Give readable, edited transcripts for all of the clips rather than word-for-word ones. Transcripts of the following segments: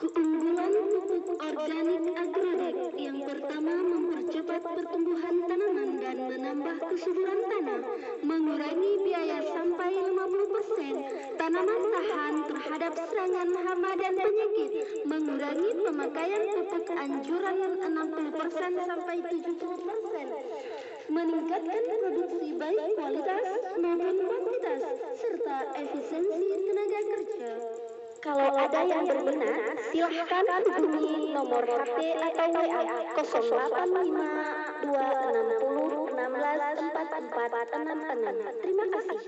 Keunggulan pupuk organik Agrodex yang pertama mempercepat pertumbuhan tanaman dan menambah kesuburan tanah, mengurangi biaya sampai 50%, tanaman tahan terhadap serangan hama dan penyakit, mengurangi pemakaian pupuk anjuran 60% sampai 70%, meningkatkan produksi baik kualitas maupun kuantitas, serta efisiensi tenaga kerja. Kalau ada yang berminat, silahkan hubungi nomor HP atau WA 085 260 164466. Terima kasih.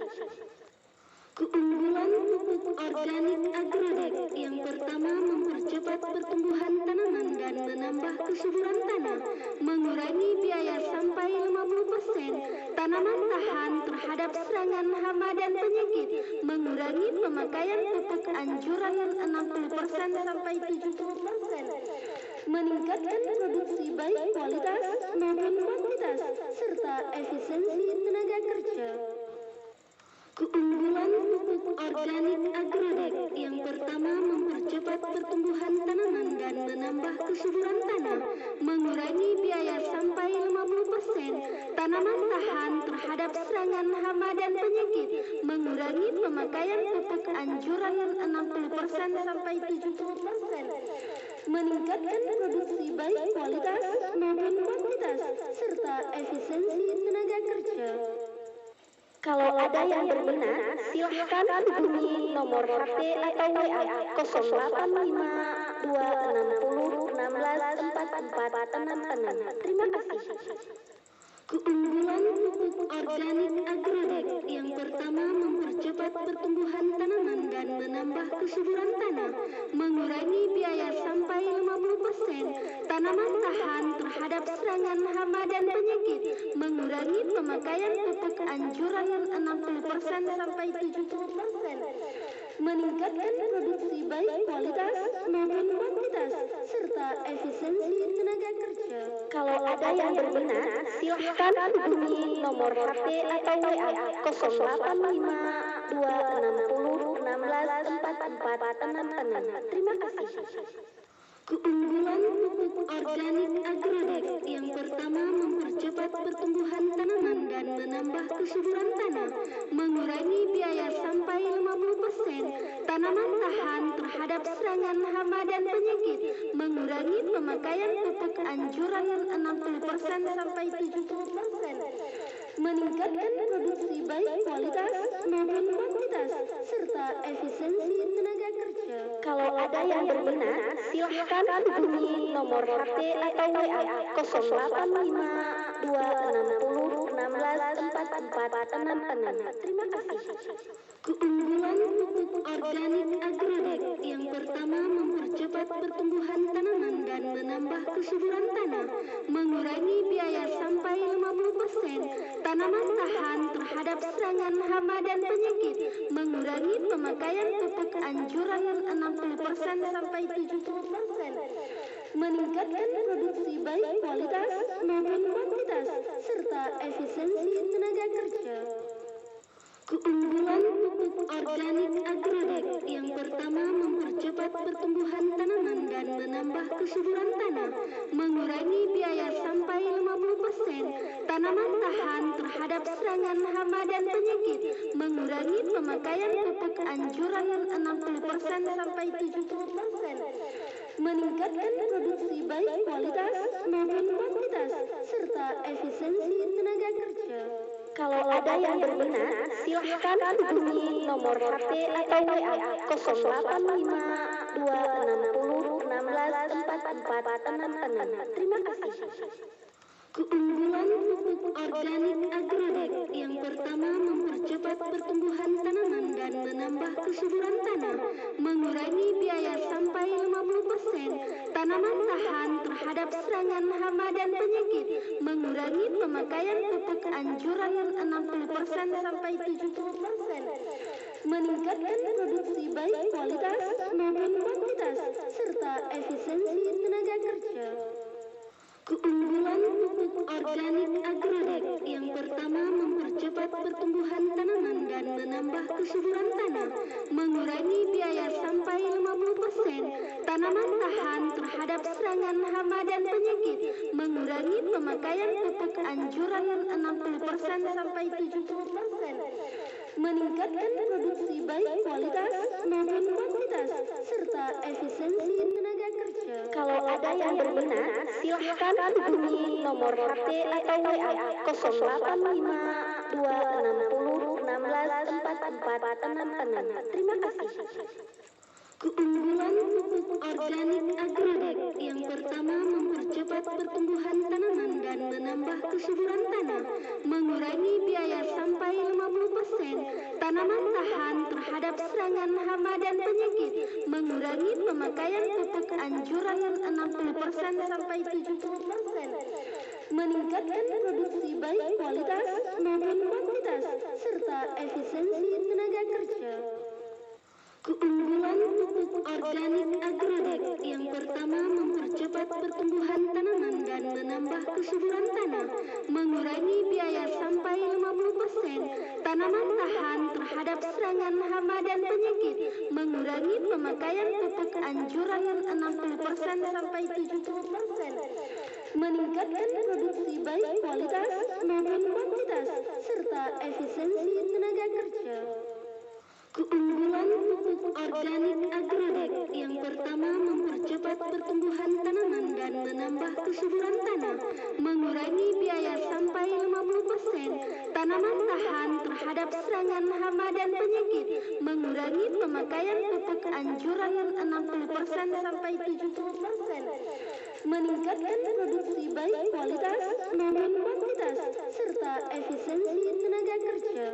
Keunggulan pupuk organik Agrodex yang pertama mempercepat pertumbuhan tanaman dan menambah kesuburan tanah, mengurangi biaya sampai 50%, tanaman tahan terhadap serangan hama dan penyakit, mengurangi pemakaian pupuk anjuran 60% sampai 70%, meningkatkan produksi baik kualitas maupun kuantitas, serta efisiensi tenaga kerja. Keunggulan pupuk organik Agrodex yang pertama mempercepat pertumbuhan tanaman dan menambah kesuburan tanah, mengurangi biaya sampai 50%, tanaman tahan terhadap serangan hama dan penyakit, mengurangi pemakaian pupuk anjuran 60% sampai 70%, meningkatkan produksi baik kualitas maupun kuantitas, serta efisiensi tenaga kerja. Kalau ada yang berminat, silahkan hubungi nomor HP atau WA 085 260 164466. Terima kasih. Keunggulan pupuk organik Agrodex yang pertama mempercepat pertumbuhan tanaman dan menambah kesuburan tanah, mengurangi biaya sampai 50%, tanaman tahan terhadap serangan hama dan penyakit, mengurangi pemakaian pupuk anjuran 60% sampai 70%, meningkatkan produksi baik kualitas maupun kuantitas, serta efisiensi tenaga kerja. Kalau ada yang berminat, silahkan hubungi nomor HP atau WA 085 260 164466. Terima kasih. Keunggulan pupuk organik Agrodex yang pertama mempercepat pertumbuhan tanaman dan menambah kesuburan tanah, mengurangi biaya sampai 50%, tanaman tahan terhadap serangan hama dan penyakit, mengurangi pemakaian pupuk anjuran 60% sampai 70%, meningkatkan produksi baik kualitas maupun kuantitas, serta efisiensi tenaga kerja. Kalau ada yang berminat, silahkan hubungi nomor HP atau WA 085 260 164466. Terima kasih. Keunggulan pupuk organik Agrodex yang pertama mempercepat pertumbuhan tanaman dan menambah kesuburan tanah, mengurangi biaya sampai 50%, tanaman tahan terhadap serangan hama dan penyakit, mengurangi pemakaian pupuk anjuran 60% sampai 70%, meningkatkan produksi baik kualitas maupun kuantitas, serta efisiensi tenaga kerja. Keunggulan pupuk organik Agrodex yang pertama mempercepat pertumbuhan tanaman dan menambah kesuburan tanah, mengurangi biaya sampai 50%, tanaman tahan terhadap serangan hama dan penyakit, mengurangi pemakaian pupuk anjuran 60% sampai 70%, meningkatkan produksi baik kualitas maupun kuantitas, serta efisiensi tenaga kerja. Kalau ada yang berminat, silahkan hubungi nomor HP atau WA 085 260 164466. Terima kasih. Keunggulan pupuk organik Agrodex yang pertama mempercepat pertumbuhan tanaman dan menambah kesuburan tanah, mengurangi biaya sampai 50%, tanaman tahan terhadap serangan hama dan penyakit, mengurangi pemakaian pupuk anjuran 60% sampai 70%, meningkatkan produksi baik kualitas maupun kuantitas, serta efisiensi tenaga kerja. Keunggulan pupuk organik Agrodex yang pertama mempercepat pertumbuhan tanaman dan menambah kesuburan tanah, mengurangi biaya sampai 50%, tanaman tahan terhadap serangan hama dan penyakit, mengurangi pemakaian pupuk anjuran 60% sampai 70%, meningkatkan produksi baik kualitas maupun kuantitas, serta efisiensi tenaga kerja. Kalau ada yang berminat, silahkan hubungi nomor HP atau WA 085 260 164466. Terima kasih. Keunggulan pupuk organik Agrodeck yang pertama, mempercepat pertumbuhan tanaman dan menambah kesuburan tanah, mengurangi biaya sampai 50%, tanaman tahan terhadap serangan hama dan penyakit, mengurangi pemakaian pupuk anjuran 60% sampai 70%, meningkatkan produksi baik kualitas maupun kuantitas, serta efisiensi tenaga kerja. Keunggulan pupuk organik Agrodeck yang pertama, mempercepat pertumbuhan tanaman dan menambah kesuburan tanah, mengurangi biaya sampai 50%, tanaman tahan terhadap serangan hama dan penyakit, mengurangi pemakaian pupuk anjuran 60% sampai 70%, meningkatkan produksi baik kualitas maupun kuantitas, serta efisiensi tenaga kerja. Keunggulan pupuk organik Agrodeck yang pertama, mempercepat pertumbuhan tanaman dan menambah kesuburan tanah, mengurangi biaya sampai 50%, tanaman tahan terhadap serangan hama dan penyakit, mengurangi pemakaian pupuk anjuran 60% sampai 70%, meningkatkan produksi baik kualitas maupun kuantitas, serta efisiensi tenaga kerja.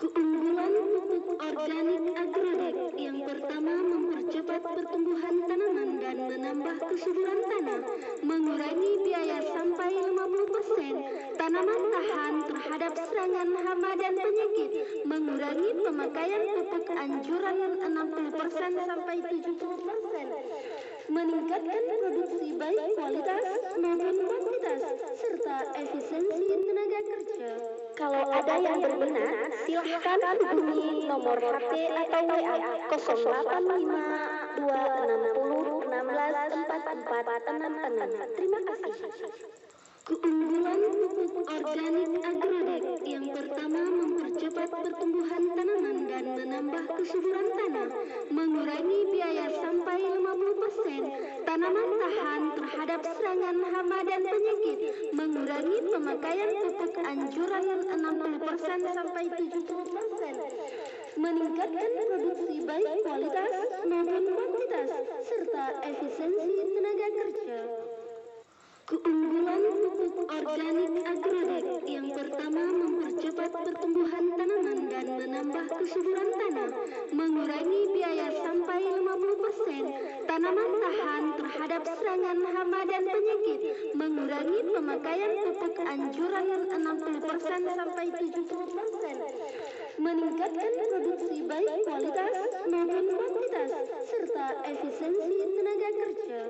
Keunggulan pupuk organik Agrodeck yang pertama, mempercepat pertumbuhan tanaman dan menambah kesuburan tanah, mengurangi biaya sampai 50%, tanaman tahan terhadap serangan hama dan penyakit, mengurangi pemakaian pupuk anjuran 60% sampai 70%, meningkatkan produksi baik kualitas maupun kuantitas, serta efisiensi tenaga kerja. Kalau ada yang berminat, silahkan hubungi nomor HP atau WA 085 260 164466. Terima kasih. Keunggulan pupuk organik Agrodeck yang pertama, mempercepat pertumbuhan tanaman dan menambah kesuburan tanah, mengurangi biaya sampai 50%, tanaman tahan terhadap serangan hama dan penyakit, mengurangi pemakaian pupuk anjuran 60% sampai 70%, meningkatkan produksi baik kualitas maupun kuantitas, serta efisiensi tenaga kerja. Keunggulan pupuk organik Agrodeck yang pertama, mempercepat pertumbuhan tanaman dan menambah kesuburan tanah, mengurangi biaya sampai 50%, tanaman tahan terhadap serangan hama dan penyakit, mengurangi pemakaian pupuk anjuran 60% sampai 70%, meningkatkan produksi baik kualitas maupun kuantitas, serta efisiensi tenaga kerja.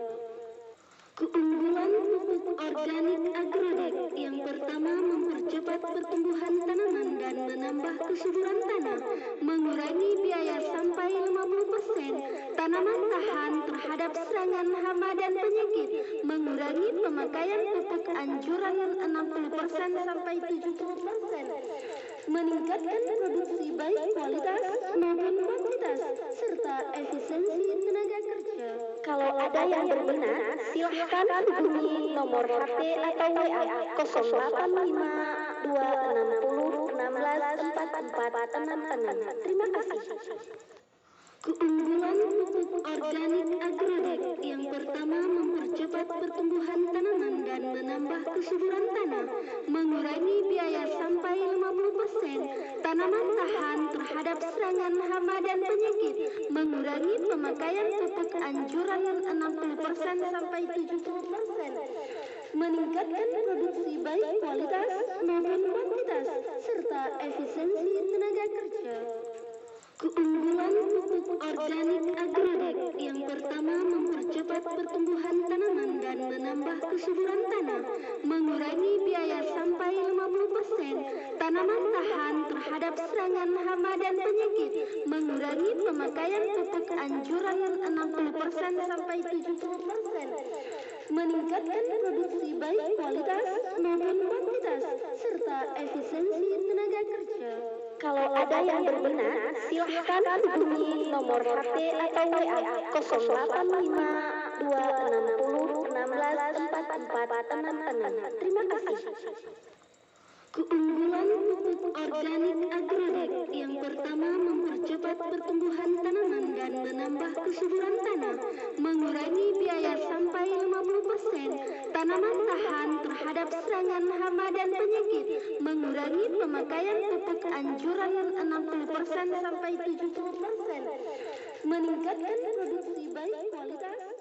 Keunggulan pupuk organik Agrodeck yang pertama, mempercepat pertumbuhan tanaman dan menambah kesuburan tanah, mengurangi biaya sampai 50%, tanaman tahan terhadap serangan hama dan penyakit, mengurangi pemakaian pupuk anjuran 60% sampai 70%, meningkatkan produksi baik kualitas maupun kuantitas, serta efisiensi tenaga kerja. Kalau ada yang berminat, silahkan hubungi nomor HP atau WA 085 260 164466. Terima kasih. Keunggulan pupuk organik Agrodeck yang pertama, mempercepat pertumbuhan tanaman dan menambah kesuburan tanah, mengurangi biaya sampai 50%, tanaman tahan terhadap serangan hama dan penyakit, mengurangi pemakaian pupuk anjuran 60% sampai 70%, meningkatkan produksi baik kualitas maupun kuantitas, serta efisiensi tenaga kerja. Keunggulan pupuk organik Agrodeck yang pertama, mempercepat pertumbuhan tanaman dan menambah kesuburan tanah, mengurangi biaya sampai 50%, tanaman tahan terhadap serangan hama dan penyakit, mengurangi pemakaian pupuk anjuran 60% sampai 70%. Meningkatkan produksi baik kualitas maupun kuantitas serta efisiensi tenaga kerja. Kalau ada yang berminat, silahkan hubungi nomor HP atau WA 085 260 164466. Terima kasih. Keunggulan pupuk organik agrotek yang pertama mempercepat pertumbuhan tanaman dan menambah kesuburan tanah, mengurangi biaya sampai 50%, tanaman tahan terhadap serangan hama dan penyakit, mengurangi pemakaian pupuk anjuran 60% sampai 70%, meningkatkan produksi baik kualitas